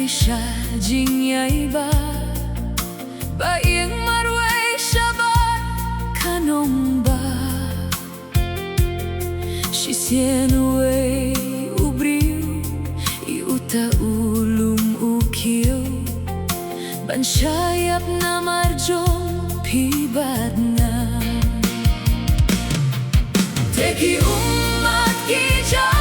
Sha jingngeit ba yên marway shabat kanong ba shi sien way ubriu I uta ulum ukiyo ban shayap na marjong pibad na teki umat kynjah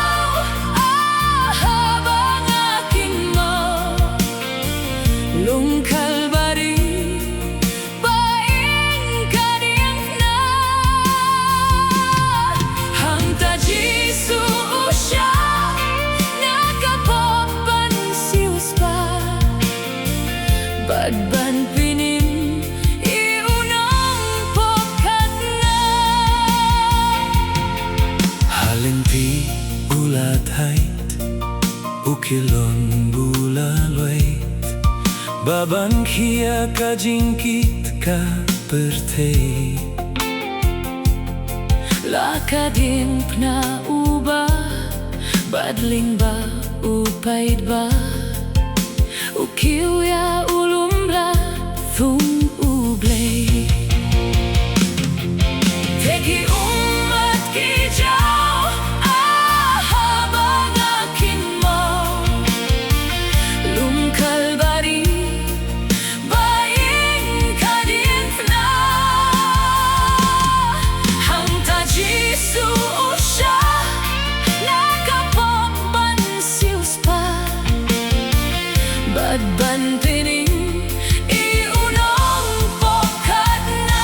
Ban pinin iunang pokat na Halimpi ulat hait ukilon bulalwait baban kia ka jingkit ka pertei lakadim pna uba badling ba upait ba ukiu ya U Lum Ba U Blei teki umat kynjah ba kin mo lungkal bari baing kadin na hang taji su usha nakapagban sius pa bad ban pining iunang pokat na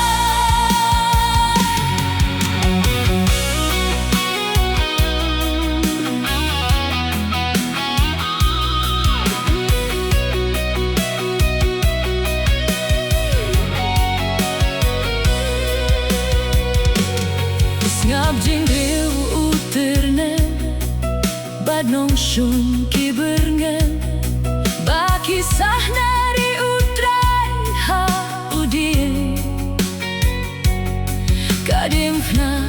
ngab jingriu uterne bad nong shun kiberngen kisah dari utrai ha udin kadim na